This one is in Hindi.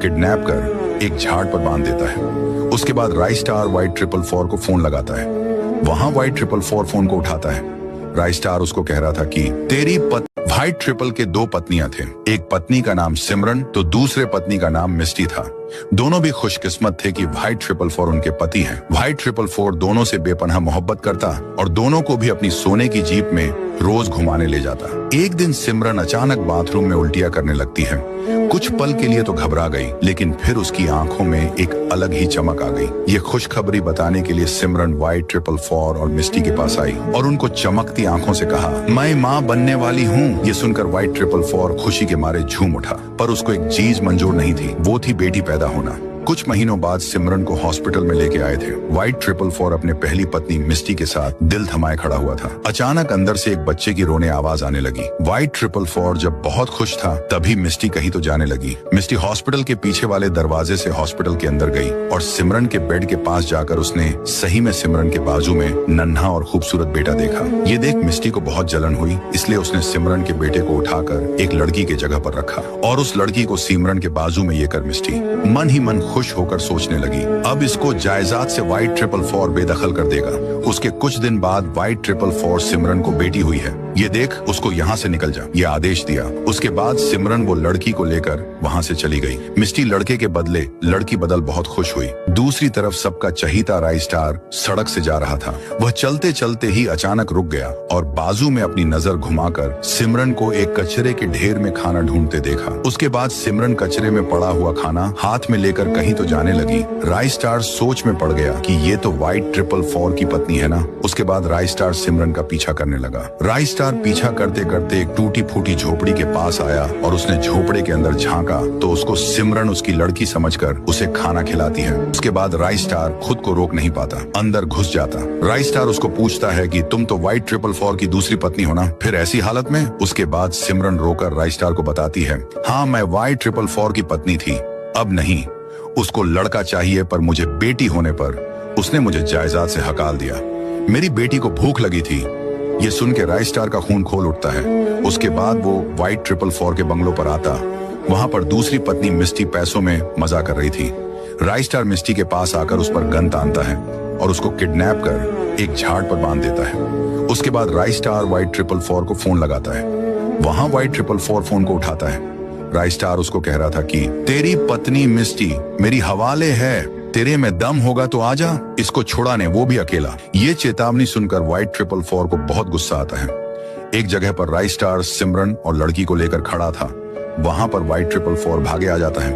किडनैप कर एक झाड़ पर बांध देता है। उसके बाद राई स्टार वाइट 444 को फोन लगाता है। वहां वाइट 444 फोन को उठाता है। राई स्टार उसको कह रहा था कि तेरी वाइट ट्रिपल के दो पत्नियां थे, एक पत्नी का नाम सिमरन तो दूसरे पत्नी का नाम मिस्टी था। दोनों भी खुशकिस्मत थे कि वाइट 444 उनके पति हैं। वाइट 444 दोनों से बेपनाह मोहब्बत करता और दोनों को भी अपनी सोने की जीप में रोज घुमाने ले जाता। एक दिन सिमरन अचानक बाथरूम में उल्टियां करने लगती है। कुछ पल के लिए तो घबरा गई, लेकिन फिर उसकी आंखों में एक अलग ही चमक आ गई। ये खुशखबरी बताने के लिए सिमरन वाइट 444 और मिस्टी के पास आई और उनको चमकती आंखों से कहा, मैं माँ बनने वाली हूँ। ये सुनकर वाइट 444 खुशी के मारे झूम उठा, पर उसको एक चीज मंजूर नहीं थी, वो थी बेटी पैदा होना। कुछ महीनों बाद सिमरन को हॉस्पिटल में लेके आए थे। वाइट 444 अपने पहली पत्नी मिस्टी के साथ दिल थमाए खड़ा हुआ था। अचानक अंदर से एक बच्चे की रोने आवाज आने लगी। वाइट 444 जब बहुत खुश था, तभी मिस्टी कहीं तो जाने लगी। मिस्टी हॉस्पिटल के पीछे वाले दरवाजे से हॉस्पिटल के अंदर गई और सिमरन के बेड के पास जाकर उसने सही में सिमरन के बाजू में नन्हा और खूबसूरत बेटा देखा। ये देख मिस्टी को बहुत जलन हुई, इसलिए उसने सिमरन के बेटे को उठाकर एक लड़की की जगह पर रखा और उस लड़की को सिमरन के बाजू में ये कर मिस्टी मन ही मन खुश होकर सोचने लगी, अब इसको जायदाद से वाइट 444 बेदखल कर देगा। उसके कुछ दिन बाद वाइट 444 सिमरन को बेटी हुई है, ये देख उसको यहाँ से निकल जा, ये आदेश दिया। उसके बाद सिमरन वो लड़की को लेकर वहाँ से चली गई। मिस्टी लड़के के बदले लड़की बदल बहुत खुश हुई। दूसरी तरफ सबका चहीता राई स्टार सड़क से जा रहा था। वह चलते चलते ही अचानक रुक गया और बाजू में अपनी नजर घुमाकर सिमरन को एक कचरे के ढेर में खाना ढूंढते देखा। उसके बाद सिमरन कचरे में पड़ा हुआ खाना हाथ में लेकर कहीं तो जाने लगी। राई स्टार सोच में पड़ गया कि ये तो वाइट 444 की पत्नी है ना। उसके बाद राई स्टार सिमरन का पीछा करने लगा। राई स्टार पीछा करते करते एक टूटी फूटी झोपड़ी के पास आया और उसने झोपड़े के अंदर झांका तो उसको सिमरन उसकी लड़की समझकर उसे खाना खिलाती है। उसके बाद राई स्टार खुद को रोक नहीं पाता, अंदर घुस जाता। राई स्टार उसको पूछता है कि तुम तो वाइट 444 की दूसरी पत्नी हो ना, फिर ऐसी हालत में? उसके बाद सिमरन रोकर राई स्टार को बताती है, हाँ मैं वाइट 444 की पत्नी थी, अब नहीं। उसको लड़का चाहिए, पर मुझे बेटी होने पर उसने मुझे जायदाद से हकाल दिया। मेरी बेटी को भूख लगी थी। ये सुन के राई स्टार का खून खोल उठता है। उसके बाद वो वाइट 444 के बंगलों पर आता। वहां पर दूसरी पत्नी मिस्टी पैसों में मजा कर रही थी। राई स्टार मिस्टी के पास आकर उस पर गन तानता है और उसको किडनैप कर एक झाड़ पर बांध देता है। उसके बाद राई स्टार वाइट 444 को फोन लगाता है। वहां वाइट 444 फोन को उठाता है। राई स्टार उसको कह रहा था कि तेरी पत्नी मिस्टी मेरी हवाले है, तेरे में दम होगा तो आजा, इसको छुड़ाने, वो भी अकेला। ये चेतावनी सुनकर वाइट 444 को बहुत गुस्सा आता है। एक जगह पर राई स्टार सिमरन और लड़की को लेकर खड़ा था। वहां पर वाइट 444 भागे आ जाता है।